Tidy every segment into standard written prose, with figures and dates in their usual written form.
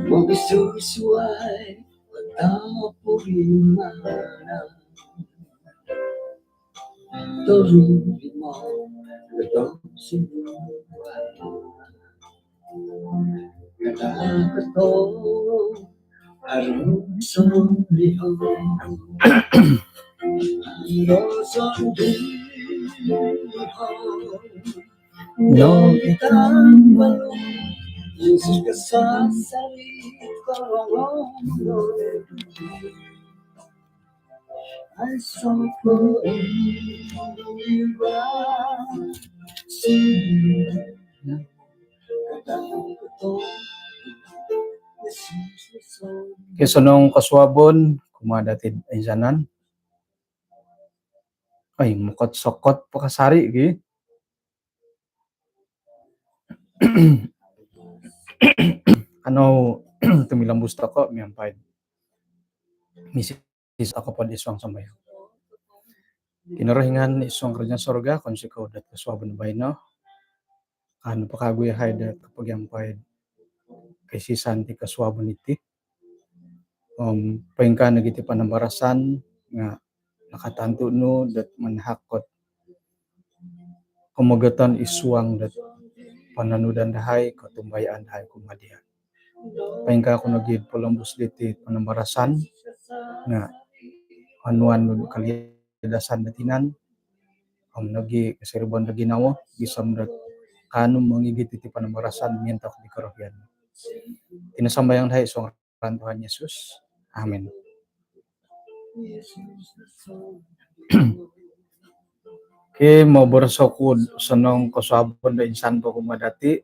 Magsusuway matapos tuloy mo itong sinuway. Nagkakato arong sumliho ang sundiho no itang balong Jesus ka sa salit ko I saw for you Kisunong kaswabon, kumadatid ay sanan. Ay, mukot-sokot pa kasari, gi. Ano, tumilambus ko, miyampay. Misis ako pa iswang sambayo. Kinarahingan iswang kerajaan sorga, konsiko dat kaswabon bay, no? Ano pa kaguya hay dat kapag yampay kay si Santi kaswabon iti. Paingka nagiti panambarasan nga nakatanto no dat manhakot kumagatan iswang dat pananudan dahay katumbayaan dahay kumadian. Paingka ko nagid polambus diti panambarasan nga anuan kalidasan datinan nagi kasirban da ginawa gisam dat kanum mangigit iti panambarasan mientak di karohyan. Tinasambayang dahay iswang ran Tuhan Yesus. Amen. Okay, mabarsokod sanong kasabon da insan ko kumadati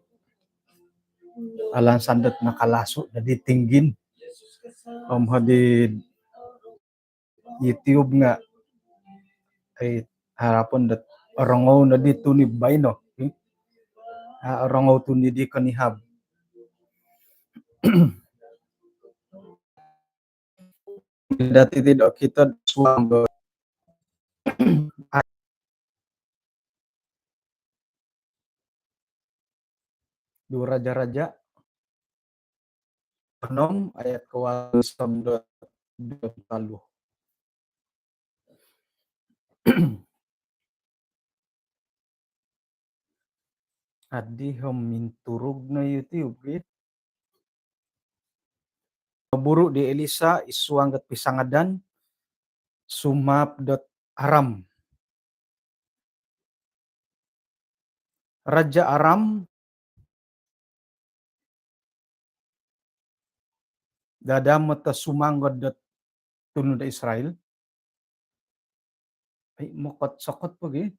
alang sandat nakalaso na ditinggin hadid YouTube nga ay harapon dat orangaw na dito ni Bayno orangaw to ni di kanihab. Dati tidak kita suang dua raja-raja penom ayat kewasam dot talu. Adi minturug na YouTube buru di Elisa isuang gat pisangadan sumap dot Aram. Raja Aram dadam mata sumanggod dot tunod Israel. Ay mokot sokot pagi.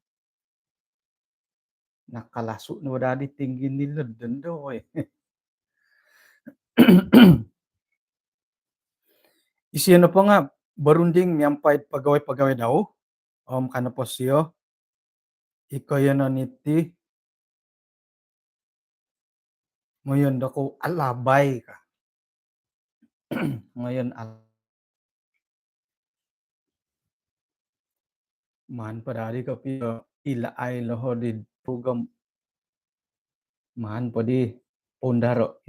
Nakalaso na wadadi tinggi nila dendo eh. Isiya na po nga barunding miyampay pagaway-pagaway daw. Kana po siyo. Ikaya na niti. Ngayon dako alabay ka. Ngayon man padari ka piyo ilaay lahodid pugam man padi pondaro.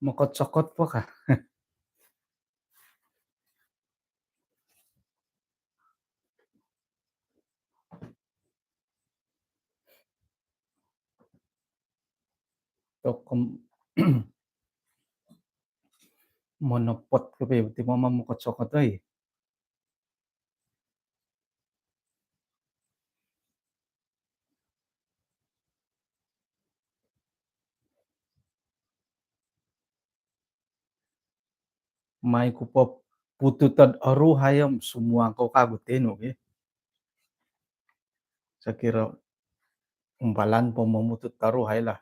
Makot-sokot po ka. Monopot ko pa ti mama makot-sokot ay. May kupop pututad aru hayam semua ko kagutin okay. Sa kira umbalan po mamutut taru hayla.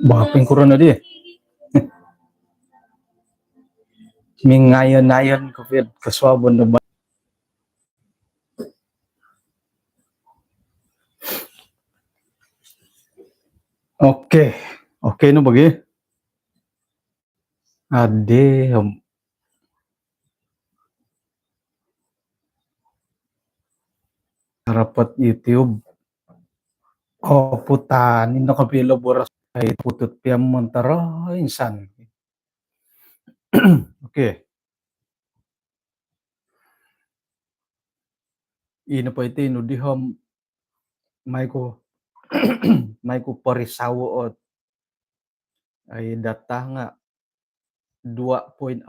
Bapeng corona dia. Mingayon-ayon COVID keswabon na ba? Oke. Oke no bagi. Ade rapat YouTube. Oh putan ino kapilo boras ay putut piam montaro insan. Oke. Ino pa iti no dihom may ko may ko parisawo ot ay data nga 2.4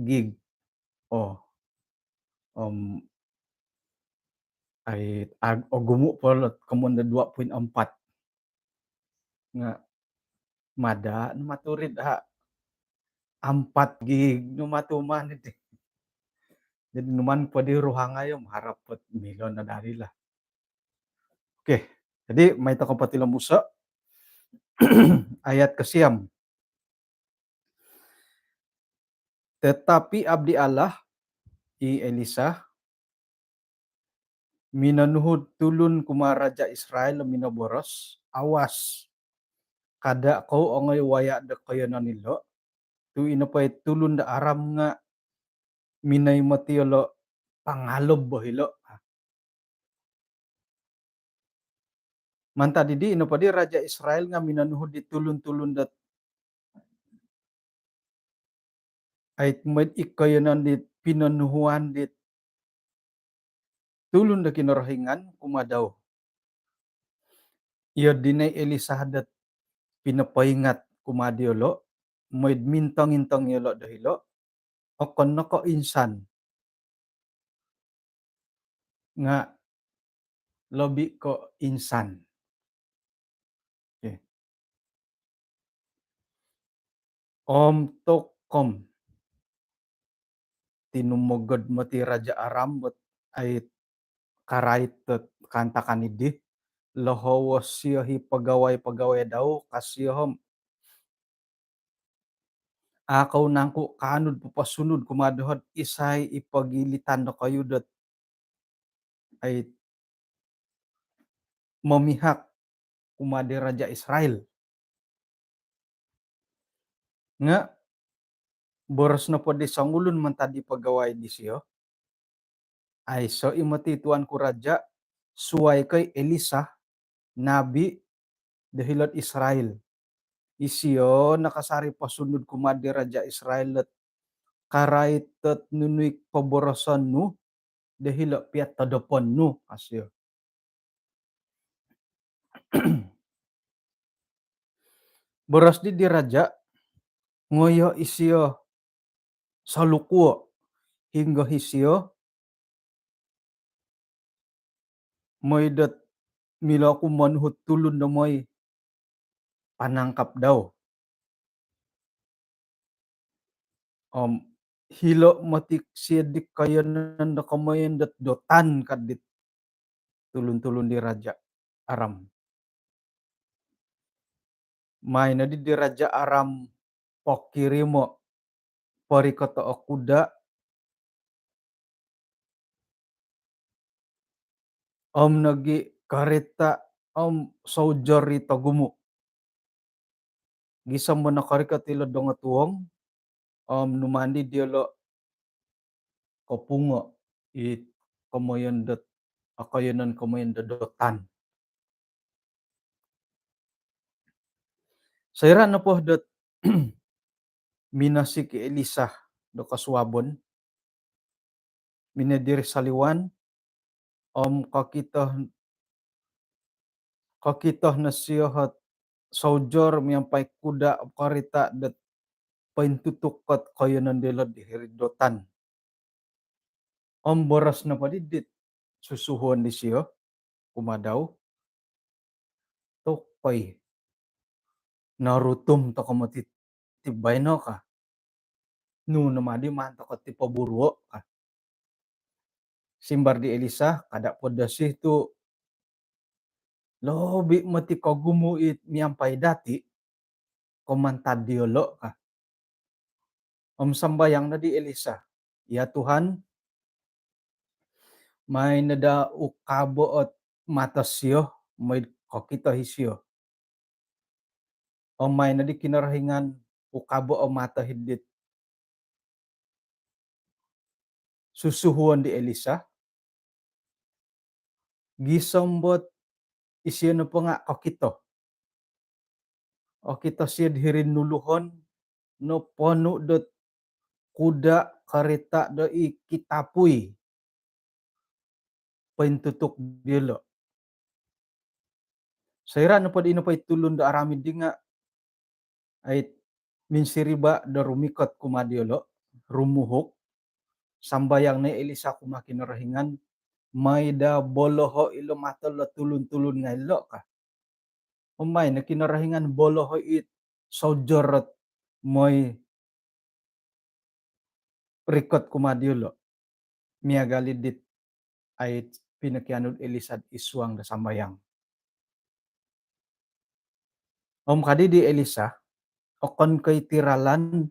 gig. Oh, ay o gumo polot kamon 2.4 nga mada no maturid ha 4 gig no matuman iti. Jadi numan pwede ruhangayom harap pot milon na dalila. Oke, jadi may to kapatila Musa ayat ke-6. Tetapi abdi Allah i Elisa minanuhud tulun kuma raja Israel minaboros awas kada kau ongay waya da kayo nanilo tu inapay tulun da aram nga minay matiyolo pangalob bahilo. Manta didi inapadi raja Israel nga minanuhud di tulun-tulun dat ay may ikayanan dit pinanuhuan dit tulun da kinarahingan kumadaw. Iyo dinay Elisa dat pinapaingat kumadiolo may mintang-intang yolo dahilo o kono ko insan nga lobi ko insan. Okay. Om tokom tinumugod mo ti Raja Aram ay karait kantakan idi lahawas siya hi pagaway-pagaway daw kasiyahom akaw nangko kanod papasunod kumaduhod isay ipagilitan na kayo dat ay mamihak kumadi Raja Israel. Nga boros na po di sangulun man tadi pagaway di siyo ay so imatituan ko raja suway kay Elisa nabi dahilot Israel. Isiyo nakasari pasunod kumadi Raja Israel at karait at nunuik paborosan no dahil piat tadapon no asyo. Boros di raja ngoyo isiyo salukuo hingga isiyo may dat mila ko manhut tulun na may panangkap daw. Hilo matik siyadik kaya nanda kamayan dat dotan kadit tulun-tulun di Raja Aram. May na di Raja Aram pokirimo parikata okuda nagi kareta soldier rito gumo. Gisam mo nakarikatilo dong tuwong numandi dialo kapungo it kamayan dat akayanan kamayan dadotan. Sayra na po dat minasi ki Elisa do kaswabon minadir saliwan kakitah na siya hat soldier miyampai kuda karita dat paintutukat kayanan dila di heridotan. Boras na padidit susuhuan di siya kumadaw tokpay narutum to kamatit tibay no ka no namadi man to ti paburwo ka simbar di Elisa kada podasih tu Lobi mati ko gumuit miyampai dati, komantad diolo ka. Om sambayang na di Elisa. Ya Tuhan, may nada ukabo at mata siyo, may kokito hisyo. O may nadi kinarahingan ukabo o mata hidit. Susuhuan di Elisa. Gisombot isyo na po nga kokito. O kita siya dihirin nuluhon no pono dot kuda kareta do ikitapuy. Paintutok dilo. Sayra na po di na po itulun da aramid di nga ay minsiriba da rumikot kumadiolo, rumuhok, sambayang na Elisa kumakinarahingan, may da boloho ilo matol tulun-tulun nga ilo ka. Umay na kinarahingan boloho it sojorot moy rikot kumadiolo. Miagalidit ay pinakyanod Elisa iswang da sambayang. Kadi di Elisa, okon kay tiralan,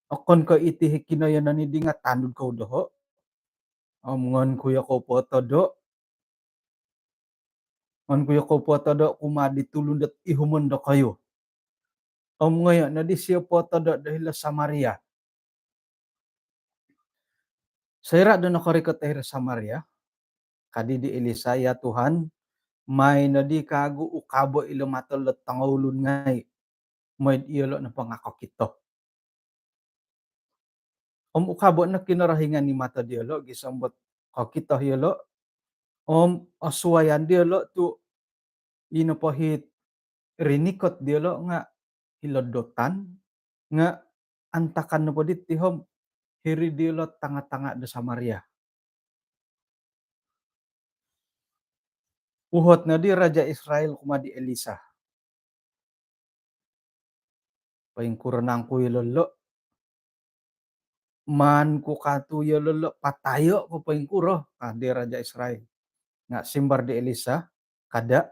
okon ko iti hikinayanan ni nga tanud ko doho. Ngon kuya ko po todo. Ngon kuya ko po todo kumadi tulundat ihumun do kayo. Ngayon na di siya po todo dahil Samaria. Sayra do nakarikot dahil Samaria. Kadi di Elisa, ya Tuhan, may na di kago ukabo ilo matulot tangulun ngay. May ilo na pangako kito. Ukabo na kinarahingan ni mata diolo, gisambot kakita hielo. Aswayan diolo tu inapahit rinikot diolo nga hilodotan nga antakan na po dit tihom hiri diolo tanga-tanga da Samaria. Uhot na di Raja Israel kumadi Elisa. Paingkuranang ko ilolo. Man ko katuyo lolo patayo ko paingkuro di Raja Israel. Nga simbar di Elisa kada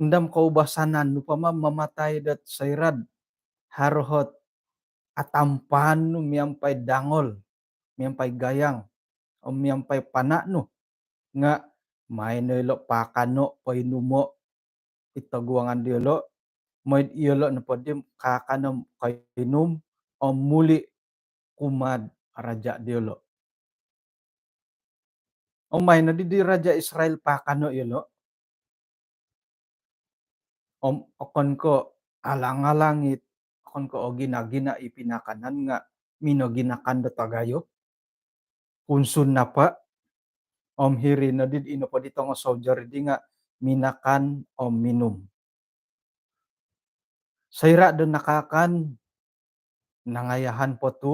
ndam kaubasanan nupama mamatay dat sayrad harohot atampan no miyampai dangol, miyampai gayang, o miyampai panano nga may nilo pakano painumo itaguangan diolo may iolo na padim kakanam kainum o muli kumad raja diolo. O may na di Raja Israel pakano iolo. Okon ko alang-alangit, okon ko o ginagina ipinakanan nga mino ginakan do tagayo. Kunsun na pa, hiri na did ino pa dito nga soldier di nga minakan o minum. Sayra do nakakan nangayahan po tu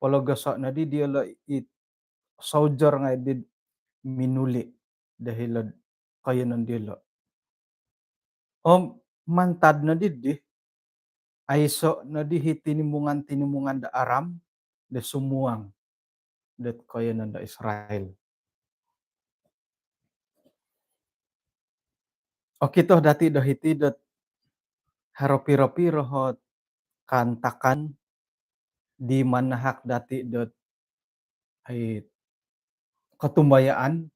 palogaso na di diolo it soldier nga did minuli dahil kayo ng dilo. Mantad na did di aiso na di tinimungan da aram da sumuang dat kayo ng da Israel. O kito dati do hiti dat haropiro-piro hot kantakan di manahak dati dot ay katumbayaan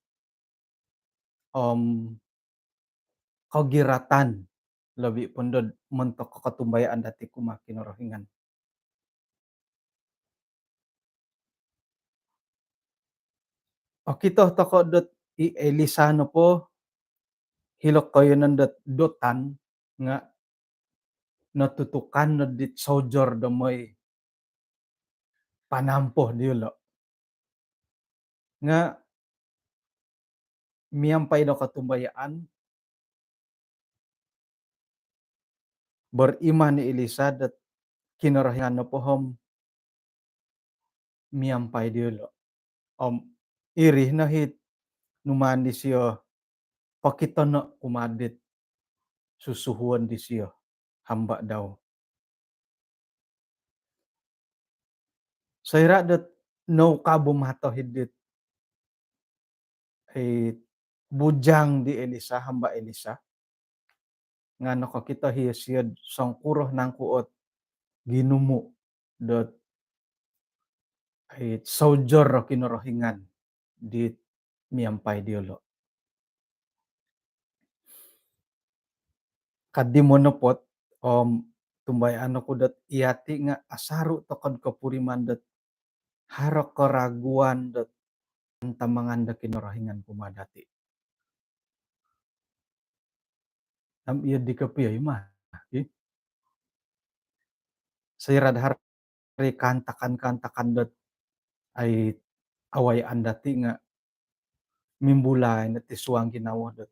kagiratan labi pundod mentok katumbayaan dati kumakinorohingan. O kito toko dot i Elisano po hilok kayo ng dotan nga natutukan na dit soldier do may panampo diulo. Nga miyampay do katumbayaan beriman ni Elisa dat kinarahingan na pohom miyampay diulo. Irih na hit numan di siyo pakita na kumadit susuhuan di siyo hamba daw. Sayra dat no kabum hato hidit ay bujang di Elisa, hamba Elisa, nga nakakita hiya siyad sangkuroh ng kuot ginumo dot ay sojour ro kinorohingan dit miampay diolo. Kadimonopot tumbayan ako dat iyati nga asaro tokod kapuriman dat haro karaguan dat tamangan da kinorohingan kumadati. Am iya di kapiyay mah. Eh, sayrad hari kantakan-kantakan dat ay away andati nga mimbulay na tiswang ginawa dat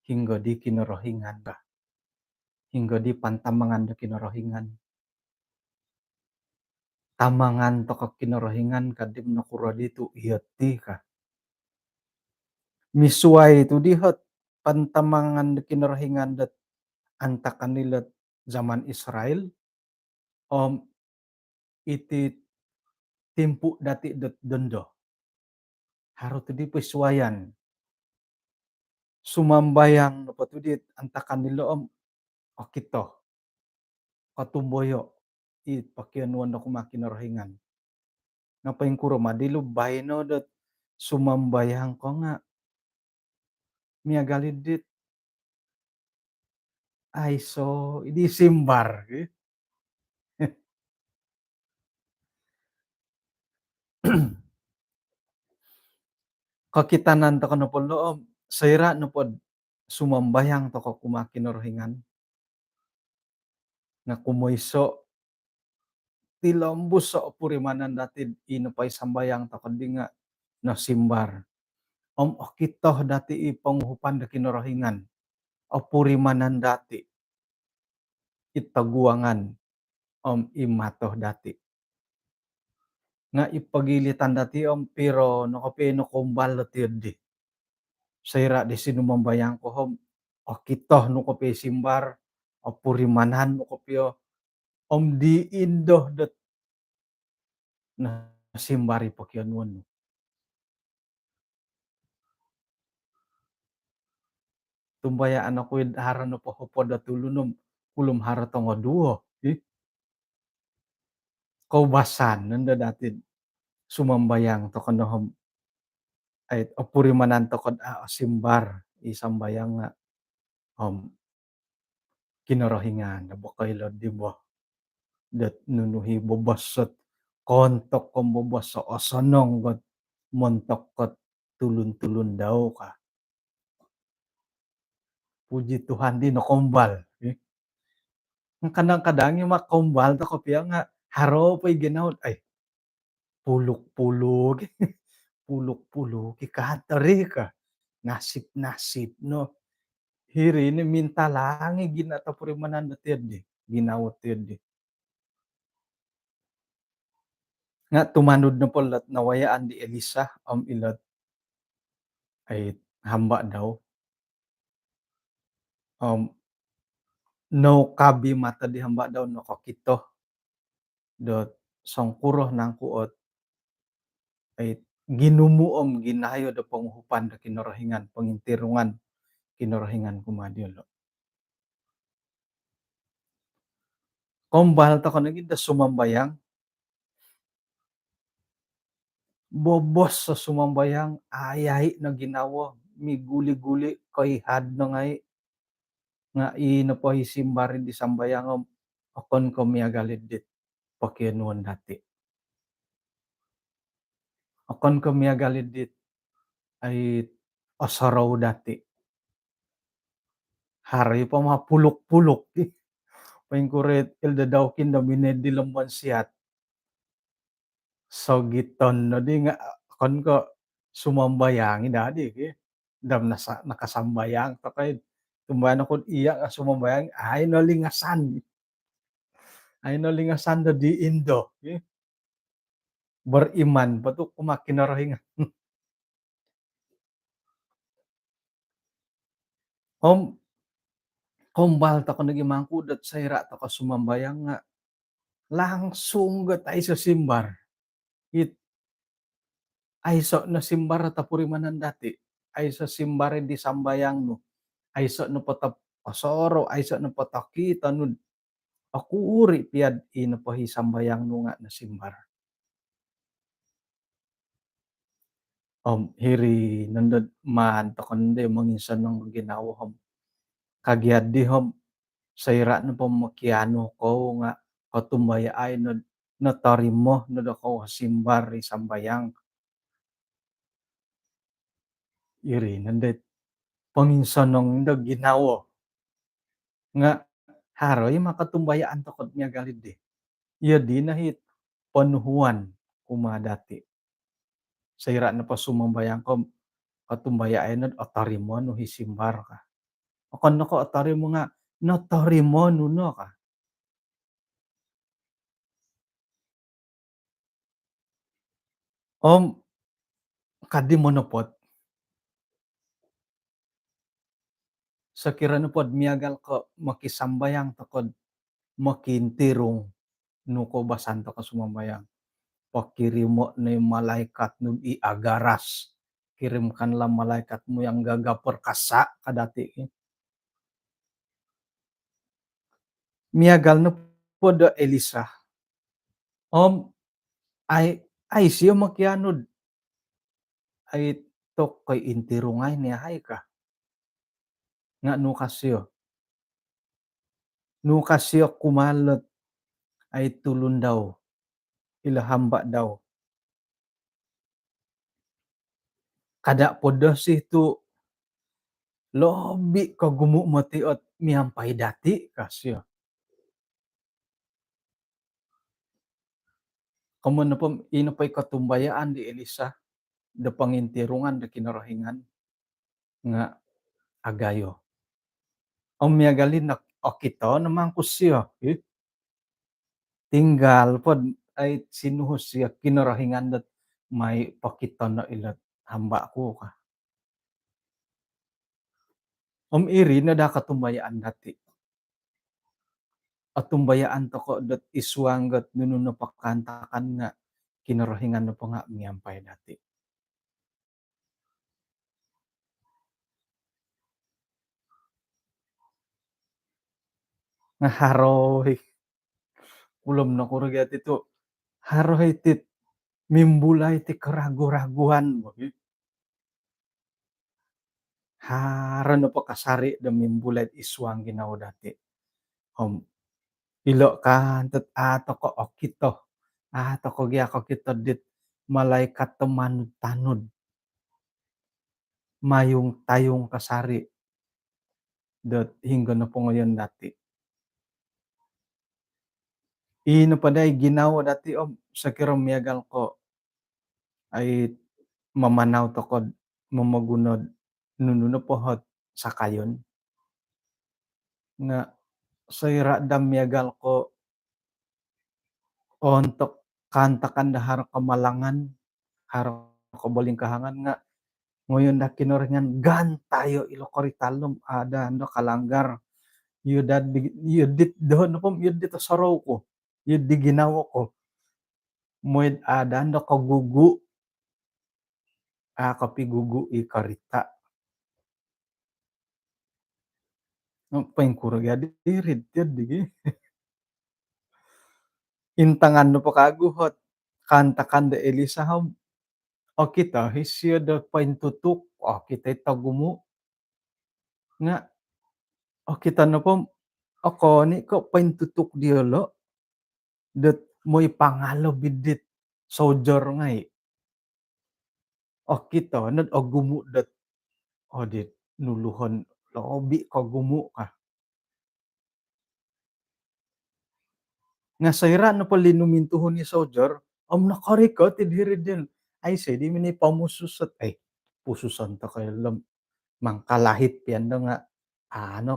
hingga di kinorohingan ba. Hingga di pantamangan da kinorohingan. Tamangan to ka kinorohingan kadim nakura dito iyati ka. Misuway itu dihat pantamangan da kinorohingan dat antakan nila zaman Israel iti timpu dati dat dondo. Haro to di pisuwayan. Sumambayang no patudit antakan nila o kito katumboyo it pakianuan na kumakinorohingan. Ngapain kuro madilu bayno dat sumambayang ko nga miagalid dit ay so idi simbar. Kakitanan to kono pol loob sayra no pod sumambayang to ka kumakinorohingan nga kumoyso tilambus sa opurimanan dati inapay sambayang to kundi nga nasimbar. Okito dati ipanguhupan da kinorohingan. Opurimanan dati itaguangan imatoh dati. Nga ipagilitan dati pero nakapeno kumbal dati di. Sayra di sinumambayang ko okito no kape simbar opurimanan no kapyo di indoh dat na simbari pakyanuan. Tumbayaan ako hara no pahupod da tulunum kulum hara tongo duo. Kaubasan nanda dati sumambayang to kanohom ay opurimanan to kod simbar isambayang nga kinorohingan nabakaila di ba dat nunuhi bobasat kontok kom bobasa asanong got montok kot tulun-tulun daw ka. Puji Tuhan di nakombal. Kadang-kadang yung makombal to kapya nga haro pa'y ginawad ay pulok-pulok. Pulok-pulok ikatari ka. Nasip-nasip no. Hiri ni minta langi ginatapurimanan da tiyadi. Ginawat tiyadi. Nga tumanod na polat nawayaan di Elisa ilat ay hamba daw. No kabi mata di hamba daw no kakito. Dot sangkuroh ng kuot ay ginumuom ginayo da panguhupan da kinorohingan pangintirungan kinorohingan kumadiyolo. Kombal ta kono gid da sumambayang bobos sa sumambayang ayay na ginawa miguli-guli kay had na ngay nga inapahisimbarin di sambayang akon ko miagalid dit pakianuan dati. Akon ko miagalid dit ay asaraw dati. Hari pa mapulok-pulok. Paingkuret ilda daw kinda minedi lamban siyat. So giton no di nga akon ko sumambayang idadi dam nakasambayang to kay tumbayan ako iya nga sumambayang ay nalingasan. Ay nalingasan da di indo. Beriman pato kumakinorohingan. Kombal ta ko nagimangkud at sayra ta ka sumambayang nga langsung gat ay sa simbar. It ay so na simbar ta purimanan dati. aysa simbari di sambayangnu, aysa nu patap pasoro, aysa nu patakita nu aku uri piad inapahi sambayangnu nga nasimbar. Hiri nandad man takande manginsan ng ginawahom kagiadihom sayra na pamakiano ko nga katumbayaay no natarimo no dako simbar ri sambayang iri nandet panginsanong da ginawa nga haroy makatumbayaan takot niya galid di. Iya di nahit panuhuan kumadati. Sayra na pa sumambayang ko katumbayaan no atarimo no hisimbar ka. Akan nako atarimo nga natarimo no ka. Om kadi monopod sa kirano pod miagal ko makisambayang takod makintirong no ko basanto ka sumambayang. Pakirim mo na yung malaikat nun iagaras. Kirimkan lang malaikat mo yang gagapor kasa kadati. Miagal no pod Elisa. Om ay siya makianod ay tok kay intirungay niya hay ka. Nga no kasyo kumalot ay tulon daw. Ilahamba daw. Kada podo si tu lobi ka gumu matiot miampay dati kasyo. Kamu na po inapay katumbayaan di Elisa da pangintirungan da kinarahingan nga agayo. Ang miagalin na okito naman ko siya. Tinggal pod ay sinuhos siya kinarahingan dat may pakita na ilat hamba ko ka. Iri na da katumbayaan dati. At tumbayaan to ko dat iswanggat nuno na pakantakan nga kinarahingan na pa nga miyampay dati. Nga haroy. Ulam na kuragati ito. Haroy tit. Mimbulay ti karagu-raguan. Hara na pa kasari da mimbulay iswang ginawa dati. Ilo kan tat ato ko okito. Ato ko giya ko kita dit malaikat temanod tanod. Mayong tayong kasari. Dat hingga na po ngayon dati. Ino pa day ginawa dati sa kiramiyagal ko ay mamanaw to ko mamagunod nuno na pohot sa kayon. Nga sayra damiyagal ko ontok kantakan da haro kamalangan haro kabaling kahangan nga ngayon da kinoringan gan tayo ilo koritalom ada ando kalanggar yudit doon na po yudit saraw ko yud di ginawa ko moyd ada ando kagugu kapigugu i karita paingkurag ya dirid yun digi intangan no pa kaguhot kantakan da Elisa o kita hisyo da paintutuk o kita itagumo nga o kita na po ako ni ko paintutuk diolo dat mo'y pangalo bidit soldier nga o kita nad o gumo dat o dit nuluhon lobi ka gumo ka nga sayra na pa linumintuhon ni soldier nakari ka ti diri din ay say di mini pamususot ay pususan ta kay mangkalahit pian da nga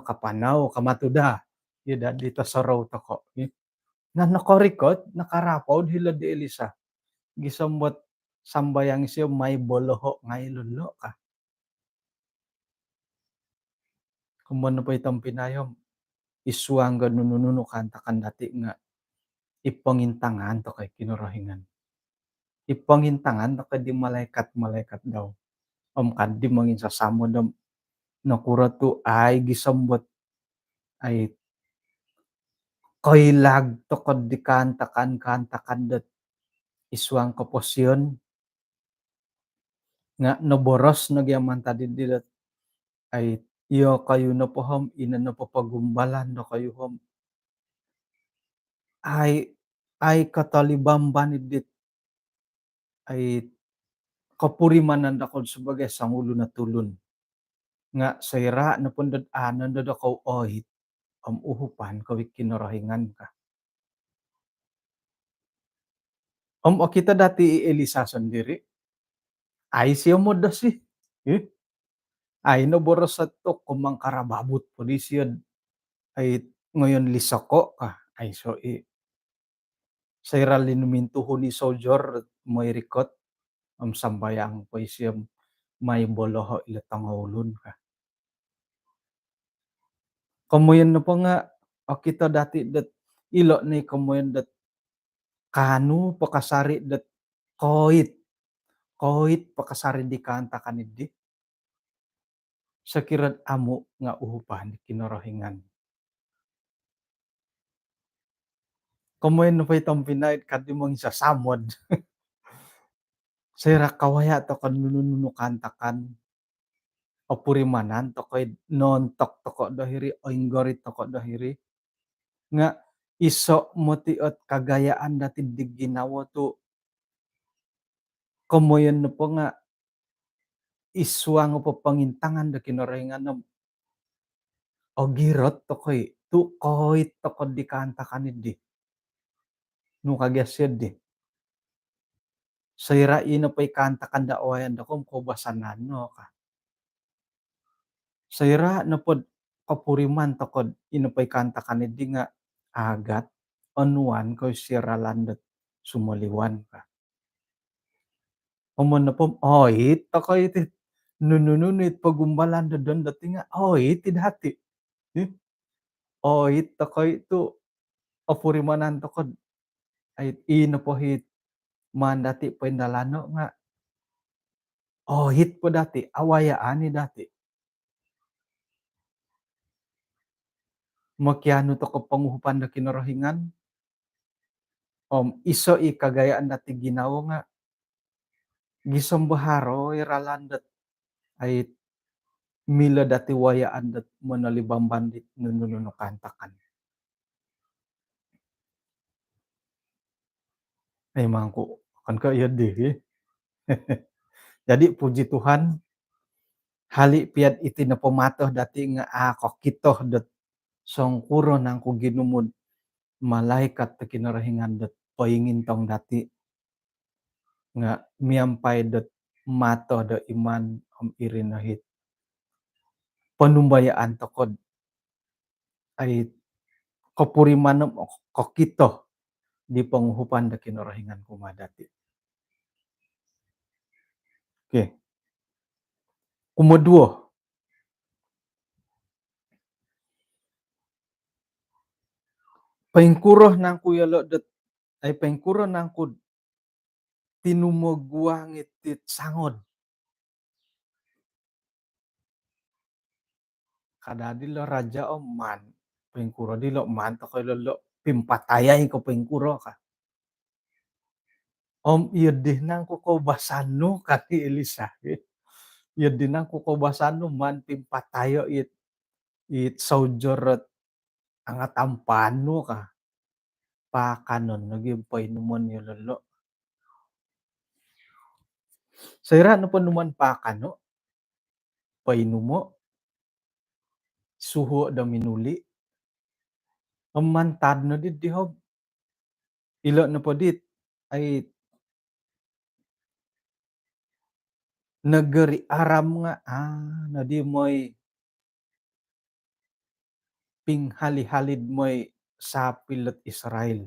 kapanaw kamatuda yuda dito sa raw ta ko nga nakarikot nakarapaw hila di Elisa gisambot sambayang siya may boloho ngay lulo ka kumano pa itong pinayom iswang nunununo kantakan dati nga ipangintangan to kay kinurahingan ipangintangan to kay di malaikat-malaikat daw Kadi mangin sasamo da nakura tu ay gisambut ay koilag tokod di kantakan dat iswang kaposyon nga naboros nagyaman tadidi dat ay iyo kayo na poham ina na papagumbalan na kayo hom ay katalibamban idit ay kapurimanan da kod sebagai sangulo na tulon nga sayra na pundad anan da kaw ohit uhupan kawit kinarahingan ka. O kita dati ielisa sendiri, ay siya mo da si, eh, ay naboros sato kumang karababot po di siya ay ngayon lisako ka, ay so sayra linumintuho ni Soljor may rikot sambayang po siya may boloho ilatangolon ka. Kamuyan na po nga, kita dati dat ilo ni kamuyan dat kanu pakasari dat koit, koit pakasari di kanta kanidi. Sakirad amo nga uhupan kinarahingan. Kamuyan na pa'y tampinay kadi mong isasamod. Sayra kawaya to kan nununo kantakan purimanan tokoy nontok toko dahiri oinggorit toko dahiri nga iso mo ti ot kagayaan dati di ginawa to kamuyan na po nga iswa nga papangintangan da kinarahingan girot tokoy tu koit toko di kanta kanidi no kagasyad di. Sayra ina pa'y kanta kanda owayan da kom kobasanan no ka. Sayra na pod kapuriman tokod ina pa'y kanta kanidi nga agat onuan koy siralandet sumaliwan ka. Umon na pom oit tokoy iti nunununit pagumbalan da don dati nga oit ti dati. Oit tokoy tu purimanan tokod ay ina po hit man dati pa'y nalano nga ohit po dati awayaan ni dati. Makiano to ko panguhupan da kinarahingan iso kagayaan dati ginawa nga gisambaharo iralandet ay mila dati wayaan dat manalibamban dit nununo kantakan. Ay mangko kan kayad di. Jadi puji Tuhan hali piad iti napamatoh dati nga kokitoh dat songkuro nangku ginumod malaikat ta kinarahingan dat paingintong dati nga miampay dat matoh da iman irinahit panumbayaan tokod ay kapurimanom kokitoh di panguhupan da kinarahingan kuma dati. Okay. Kumaduo, paingkuroh nang kuyalo dat ay paingkuroh nang kud tinumagwang itit sangod. Kadadi lo raja man paingkuro dilo man to koy lolo pimpatayay ko paingkuro ka. Iya di nang kukobasano kati Elisa. Iya di nang kukobasano man pimpatayo it saujorot angatampano ka. Pakanon nagimpay naman yung lolo. Sayra no po naman pakano painumo suho da minuli. Mantad no dit dihob. Ilo na po dit ay nagari aram nga na di mo'y pinghali-halid mo'y sa pilot Israel.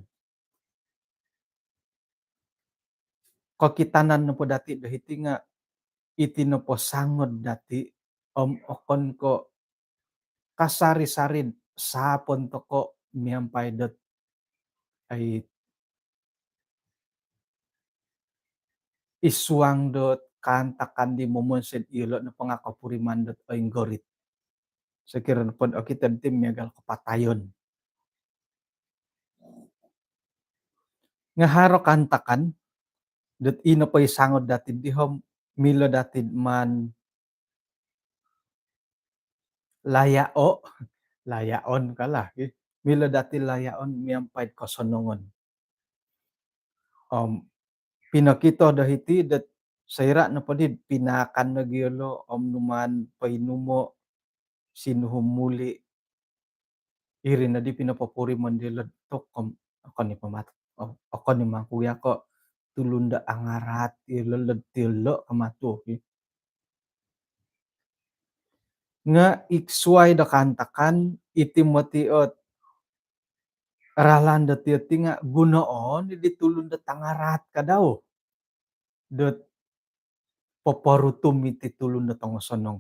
Kakitanan na po dati dahiti nga iti na po sangod dati okon ko kasari-sarid sapon to ko miampay dot ay iswang dot kaantakan di momonsen ilo na pangakapuriman dat oing gorit. Sekira pod o kita tim miagal kapatayon. Nga haro kaantakan dat ino pa'y sangod datid di hom milo datid man layao, layaon kalah milo datid layaon miampayad kasonongon. Pinakito dahiti dat sayra na padid pinakan na giyolo numan painumo sinuhumuli iri na di pinapapuri mandila tok ako ni pamat ako ni mangkuya ko tulunda angarat ilalad tilo kamato nga iksuay da kantakan iti matiot ralan da ti nga gunoon idi tulunda tangarat ka daw dat paparutum iti tulunda tongosonong.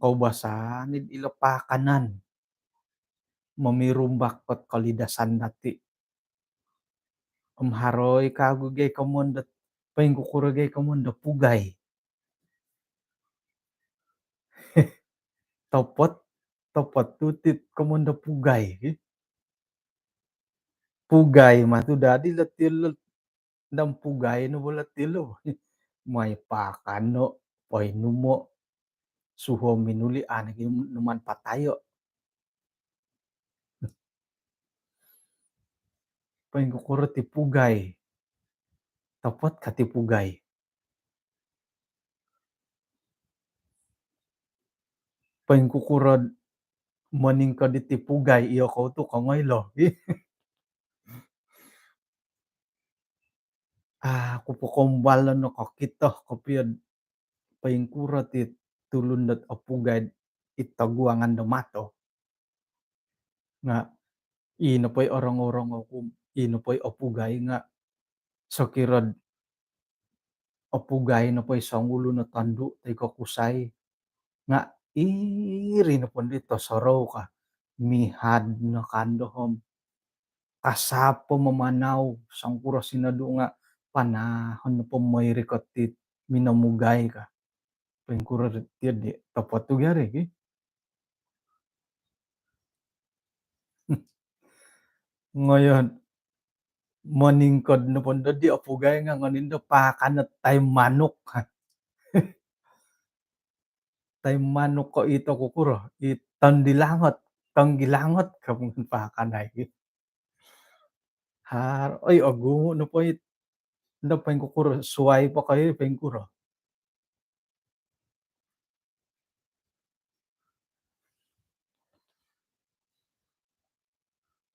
Kaubasan ila pakanan mamirumbak ket kalidasan dati. Haroy kagugay kamon dat paingkukuragay kamon da pugay. Topot topot tutit kamon da pugay. Pugay matu dadi latil dam pugay no bola tilo. May pakano painumo suho minuli anag numan patayo. Paingkukuro ti pugay. Topot ka ti pugay. Paingkukurod maningkad iti pugay iyo kauto kangoylo. Kupokombalan no kakito kapiad paingkura ti tulundat a pugay itaguangan da mato. Nga inapay orang-orang akum inapay a pugay nga sakirad a pugay napay sangulo na tandu tay kakusay nga iri na pon dito saraw ka mihad na kandohom kasapo mamanaw sangkura sinadu nga panahon na pamayri ket ti minamugay ka. Paingkura ti di tapat tu gyari Ngayon maningkad na pon dadi a pugay nga nganinda pakan at tay manok. Tay manok ko ito kukuro itandilangot tanggilangot kapung pakanay. Ay agungo na pa'y da paingkukuro suway pa kayo paingkuro.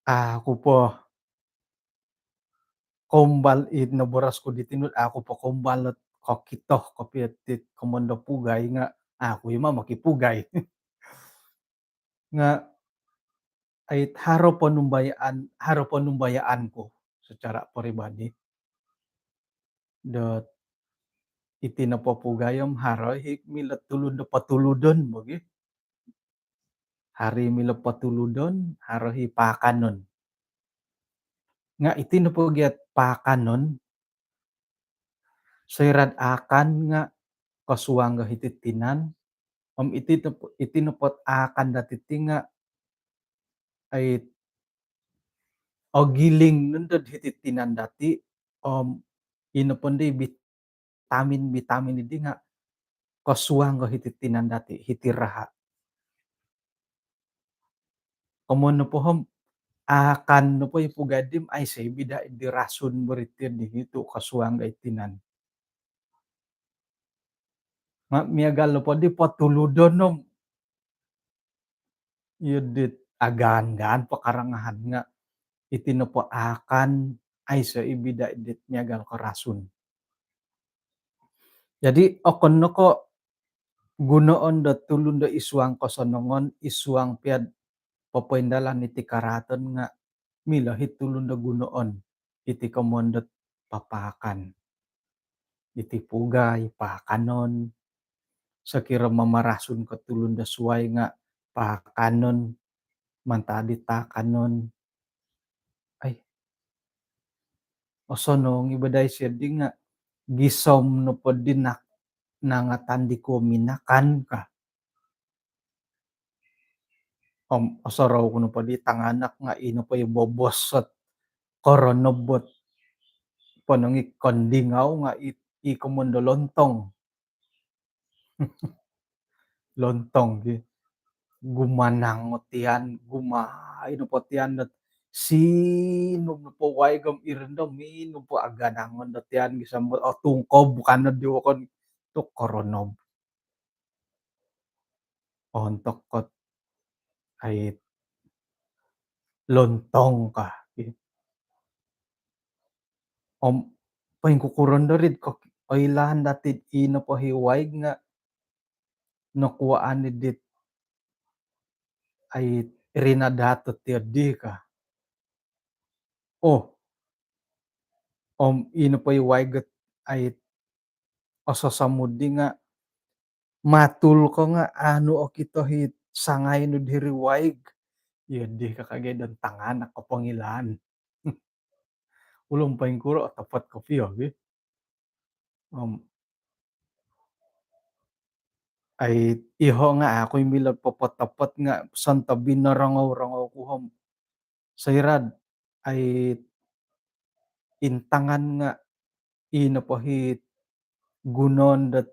Ako po kombal naboras ko ditinut ako po kombalot kakito kapiat ti komando pugay nga ako'y makipugay. Nga ay haro panumbayaan ko secara pribadi dat iti napapugayam haroy milat tulud da patuludon bogi. Hari mila patuludon haroy pakanon. Nga iti napugyat pakanon sayrad akan nga kasuang iti tinan iti napot akan dati ti nga ay o giling nundad iti tinan dati inapon vitamin idi nga kasuang iti tinan dati iti raha. Komo no pohom akan no po ipugadim ay say bida idi rason beritir di itu kasuang iti tinan. Nga miagal no po di patuludon no yudit agan-gaan pakarangahan nga iti no po akan ay say ibida idit miagal karason. Jadi okon no ko gunoon da tulun da isuang kasonongon isuang piad papaindalan iti karaton nga milahit tulun da gunoon iti kamondat papakan. Iti pugay pakanon sakira mamarason ket tulun da suway nga pakanon mantadi takanon ay osonong ibaday sedi nga gisom no pod din nangatan di ko minakan ka. Asaraw kuno pa di tanganak nga ino pa ibobosot koronobot ponong ikondingaw nga ikomondo lontong. Lontong gi gumanangot tiyan, ino po tiyan dat sinom no po waygam irendam minom po aganangon da tiyan gisambut tungkob kanad diwakon tu koronob. Ontok kot ay lontong ka. Paing kukuron da rid kok oilahan datid ino po hiwaig nga nakuhaan ni dit ay rinadatot ti adi ka. Oh, ino po hiwaig ay osasamudi nga matul ko nga ano okito hit sangay no diri waig. Idi kakagay dan tanganak ko pangilan. Ulong paing kuro tapat kopi ogi. Ay iho nga ako'y milad papatapat nga santabi na rangaw-rangaw ko sayrad ay intangan nga inapahit gunon dat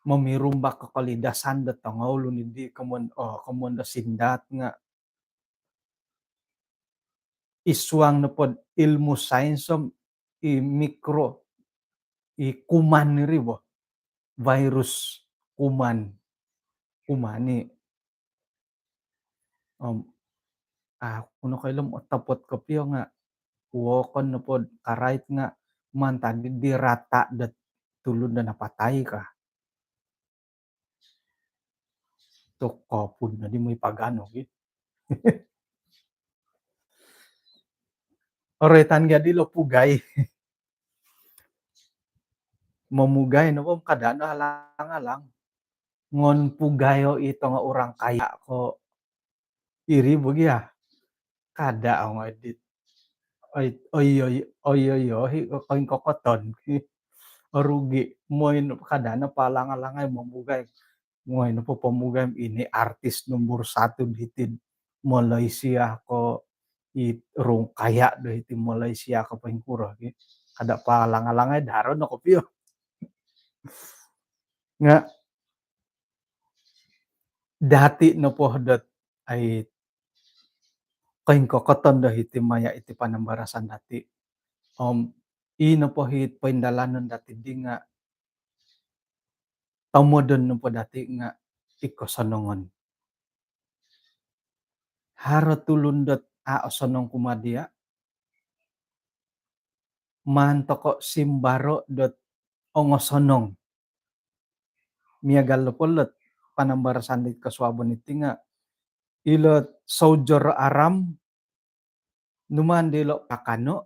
mamirumbak kakalidasan dat tangawlo hindi kamon da sindat nga iswang na pod ilmu science i mikro i kuman ni ribo virus kuman kumani kuno kailom otapot kapyo nga wokon na pod karait nga mantadi dirata dat tulod na napatay ka. Tok kopud na di mo ipagano gi. Oretan gadi lo pugay. Mamugay no po kadano halang-halang. Ngon pugayo ito nga urang kaya ko iri bugi kada nga edit. Oy koing kokoton. Rugi moin kadana palang-alangay mamugay. Ngoy no po pamugay ini artis nomor 1 ditid Malaysia ko rong kaya do iti Malaysia ko paingkuro kada palang-alangay daron no kopyo. Nga dati no pohdat ay kaing kokoton da iti maya iti panambarasan dati. Ino po hit paindalanon dati di nga tamodon no po dati nga ikosanongon. Haro tulundot sonong kumadia mantoko simbaro dot ongosonong. Miagal lo polot panambarasan dit kaswabon iti nga ilot soldier aram numan dilo kakano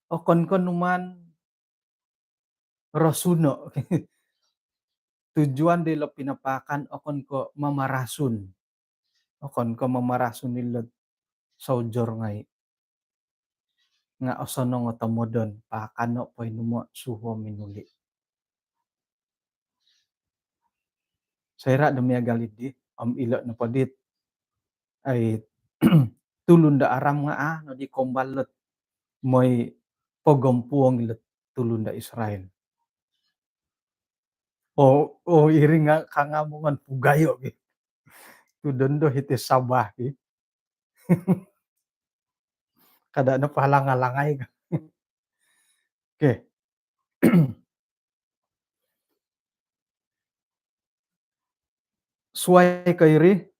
okon kon numan rasuno. Tujuan dilo pinapakan okon ko mamarasun. Okon ko mamarasun nilot soldier ngay. Nga osonong otomodon pakano po inumo suho minuli. Sayra demiagal idi ilo na padit ay tulun da aram nga no di kombalot moy pogompuong ilet tulun da Israel. Iri nga kangamongan pugayo tudondo iti sabah kada na palang-alangay ka. Okay. Suway kayri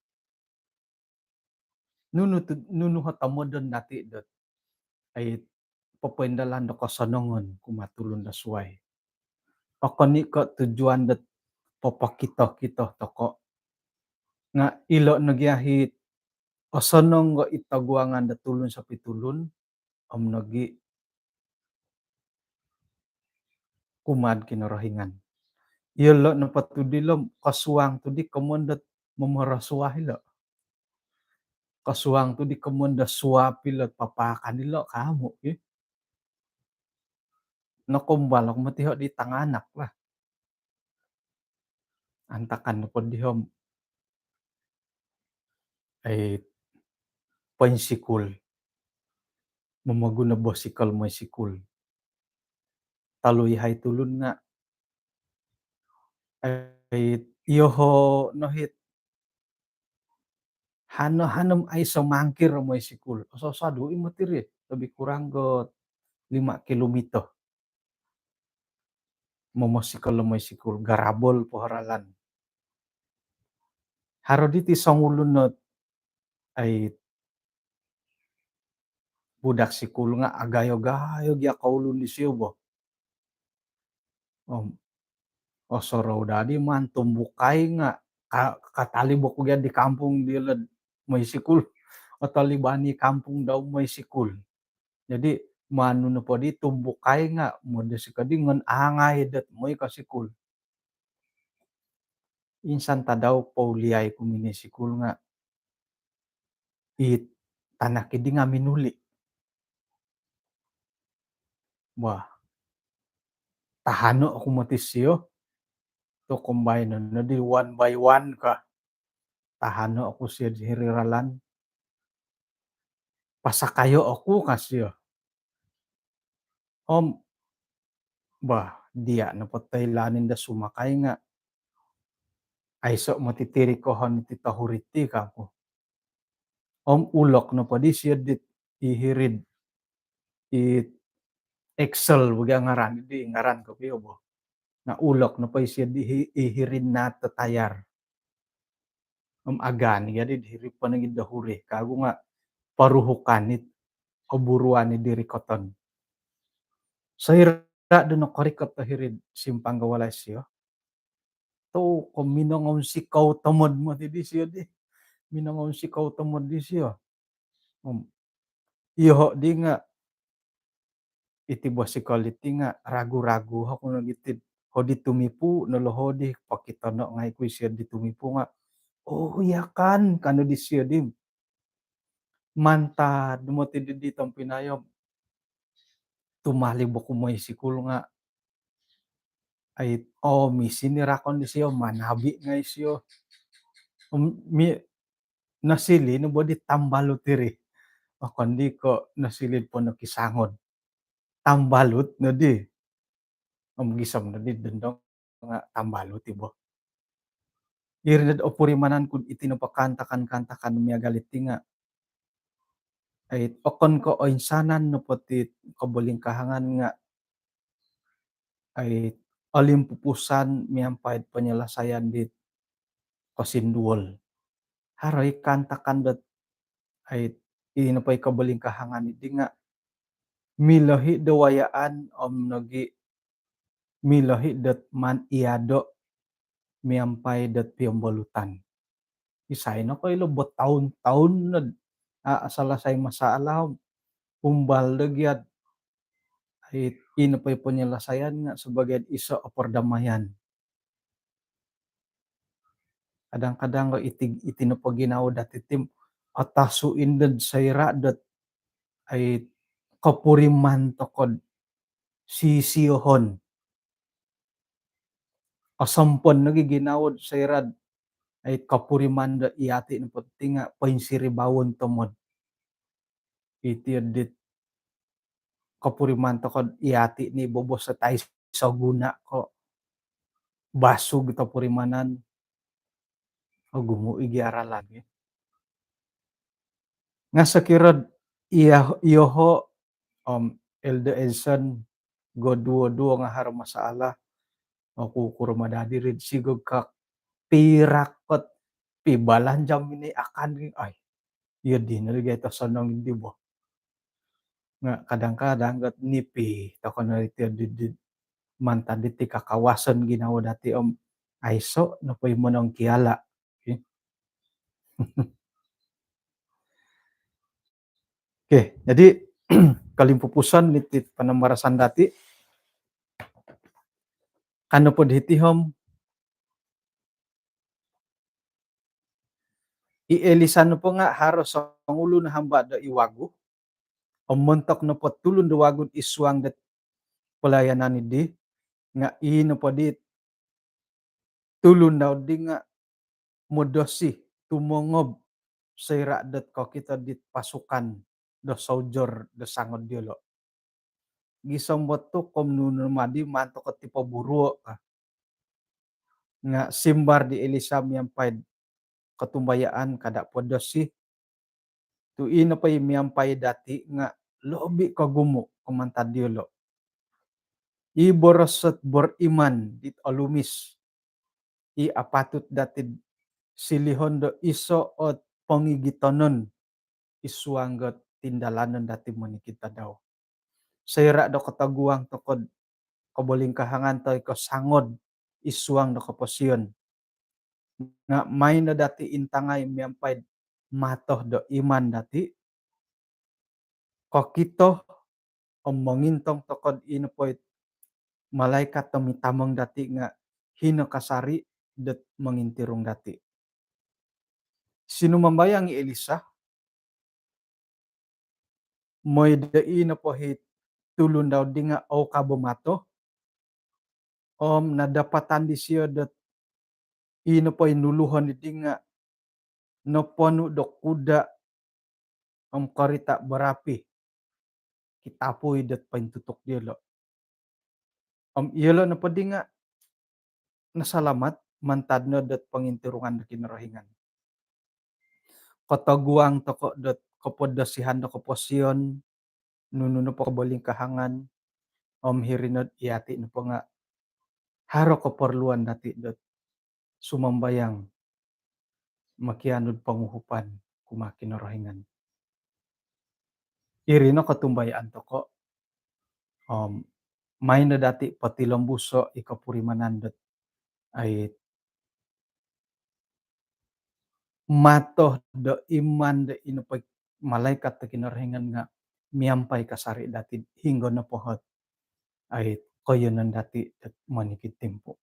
nuno hatamodon dati dot ay papaindalan da kasonongon kumatulon da suway. Okon ni ko tujuan dat papakito-kito toko nga ilo nagyahit osonong go itaguangan da tulon sa pitulon nagi kumad kinarahingan. Ilo na patudilom kasuang tudi kamondat mamarasuah ilo. Kasuang tudi kamonda suapil at papakan ilo kamo nakumbalok matiho di tanganak lah, antakan na pod dihom ay poin sikul, mamaguna bosikal moy sikul. Taloy hay tulun nga ay iyoho nohit hanom ay sumangkir moy sikul, sasado imatiri lebih kurang ke 5 kilometer momosikal moy sikul, garabol poharalan. Harodi ti sangulun not ay budak sikul nga agayo-gayo gi akaulun di siyo boh. Sorow dadi man tumbukay nga katalibok ko di kampung diled may sikul o talibani kampung daw may sikul. Jadi mano na po di tumbukay nga mo da sikadi ngan angay det moy ka sikul. Insan ta daw pauliyay kumini sikul nga it tanak idi nga minuli. Wah, tahano ako matis siyo to combine na di one by one ka. Tahano ako siya di hiriralan. Pasakayo ako kasyo. Bah, dia na pataylanin da sumakay nga. Ay so matitiri ko hon iti tahuriti kako. Ulok na pa di siya dit ihirid it Excel baga ngaran di ngaran ko piyo bo. Na ulok na pa siya di ihirid na tatayar. Agan jadi dihirip pa naging dahuri. Kago nga paruhukan it oburuan ni diri koton. Sa ira do no korikot tahirid simpang gawalay siyo. To kung minangon sikaw tamad mo ti di siya di. Minangon sikaw tamad di siya. Iho di nga iti basikal iti nga ragu-ragu ako nagitid. Hodi tumipu nalohodi pakitano nga ikuy siya di tumipu nga. Oh iya kan kano di siya di. Manta dumati di tang pinayom. Tumalib ako may sikul nga ay misi ni rakon di siya manabi nga siya. Nasili no bodi tambalot diri. Kundi ko nasilid po nakisangon. Tambalot na di. Gisam na di dendong nga tambalot ibo. Irinad o purimanan kun itinapakantakan kantakan miya galit nga. Ay okon ko o insanan no pati kabuling kahangan nga ay olimpupusan miyampayad penyelesaian di Kosinduol. Haroy kantakan dat ay inapay kabuling kahangan iti nga milahi dawayaan nagi milahi dat man iado miampay dat piyambalutan. Isay na koy lubot taon-taon na salasay masalah umbal dagyat ay inapay penyelesaian nga sebagai iso perdamaian. Kadang-kadang ko itinapaginaw dati tim atasuin dad sayra dat ay kapuriman tokod sisiyohon. Asampon nagiginawod sayrad ay kapuriman da iyati na pati nga painsiribawon tomod. Iti dit kapuriman tokod iyati ni bobos sa tayo sa guna ko. Basog ito purimanan. Gumuigi aralan. Nga sa kirad iyoho Elda Edson goduo-duo nga harmasala makukurmadadi rin sigog ka pirakot pibalan jam ini akan ay iya din nalagay ta sanang hindi bo nga kadang-kadang gat nipi ta kono iti mantan iti kakawasan ginawa dati aiso napay mo nang kiala. Okay? Oke, jadi kalimpupusan niti panambarasan dati kano pod hitihom ielisan po nga haros sa ulo na hamba da iwago. Umuntok na po tulon da wagon iswang dat pelayanan idi nga ino po di tulun daw di nga modosi tumongob sira det ko kita dit pasukan do soldier do sangod diolo. Gisombot tu kom nunu madi manto ko tipo buru nga simbar di Elisa miampay katumbayaan kada podosi tu ino pa miampay dati nga lobi kagumo kumantad diolo. I borosot boriman dit alumis. I apatut dati silihon do iso ot pangigitonon isuanggot tindalanon dati mo ni kita daw. Sayra do kataguang tokod kaboling kahangan toy ko sangod isuang do kaposyon. Nga may na dati intangay miampay matoh do iman dati. Kokito omongintong tokod ino po'y malaikat mitamong dati nga hino kasari det mangintirong dati. Sino mambayang Elisa? Moy dai na po hit tulun daw di nga o kabumato. Nadapatan di siya dat ino po inuluhan di nga no ponu do kuda karita berapi. Kitapoy dat paintutok dia lo. Iyalo na po di nga nasalamat mantad no dat pangintirungan da kinarahingan. Kotaguang toko dat kapodasihan da kaposyon nununo po kaboling kahangan hirinod iati na po nga haro keperluan dati dat sumambayang makianod panguhupan kumakin narahingan. Irino katumbayaan toko may na dati patilambuso ikapurimanan dat ay matoh do iman da inupag malaikat da kinarahingan nga miampay kasari dati hinggo na pohot ay koyonan dati dat manikit tempo.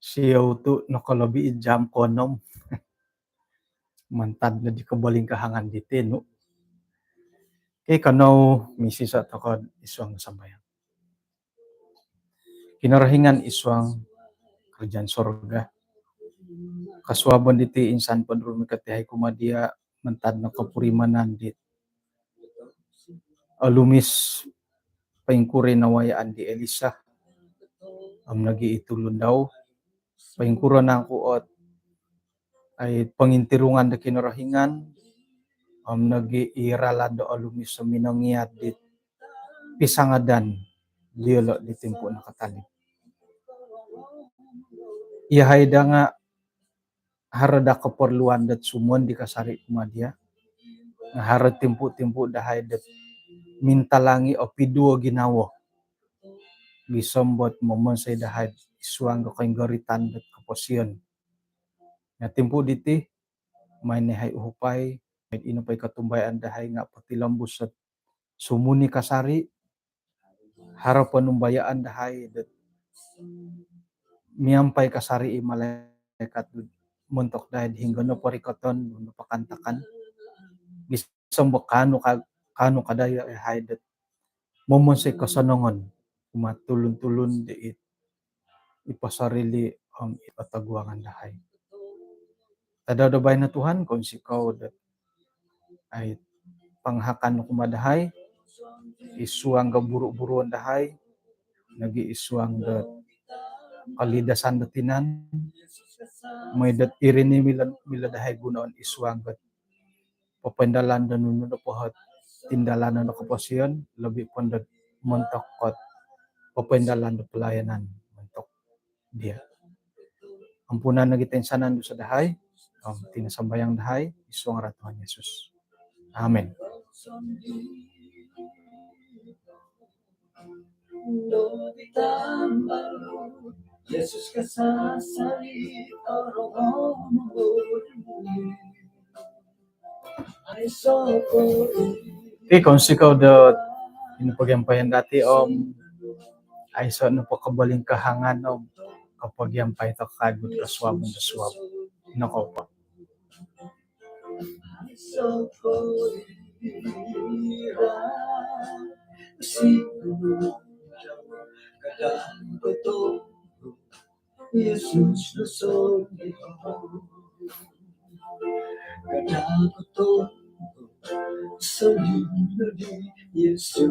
Siyaw tu nakalabi jam konom mantad na di kabaling kahangan diti no. Kay kanaw misis at ako iswang sambayang. Kinarahingan iswang kerjaan sorga. Kaswaban diti insan padrumi katihay kumadia mantad na kapurimanan dit. Alumis paingkuri nawayaan di Elisa. Nagiitulon daw. Paingkura na kuot ay pangintirungan da kinarahingan. Nagiirala do alumis sa minangiat dit pisangadan diolo di tempo nakatalip. Iahayda nga harada keperluan dat sumon di kasari kumadia. Nga harad tempo-tempo dahay dat mintalangi o piduo ginawo. Gisombot momon say dahay isuang kaing garitan dat kaposyon. Nga tempo diti may nehay uhupay may inupay katumbayan dahay nga patilambus at sumuni kasari haro panumbayaan dahay dat miampay kasari malaikat muntok dahay hingga no parikoton no pakantakan bisombok kano kadaya hay dat momon say kasanongon kumatulon-tulon diit ipasarili ang ipataguangan dahay. Tadadabay na Tuhan kung sikaw dat ay panghakan kumadahay isuang gaburu-buruan dahay nagi-isuang dat kalidasan datinan may dat irini mila dahay gunaon isuang dat papandalan da nuno pohot tindalan na kaposyon labi pon dat montok kot papandalan da pelayanan montok dia. Ampunan na kita insanan do sa dahay tinasambayang dahay isuang Tuhan Yesus. Amen. Yesus kasasali kung sikaw da inupagyampayan dati ay so no pakabaling kahangan kapag yampay to kagud kaswabon da swab nako po. bihira, siguro kadang ko Yesus Luzon, kadang ko sa libro ni Yesus.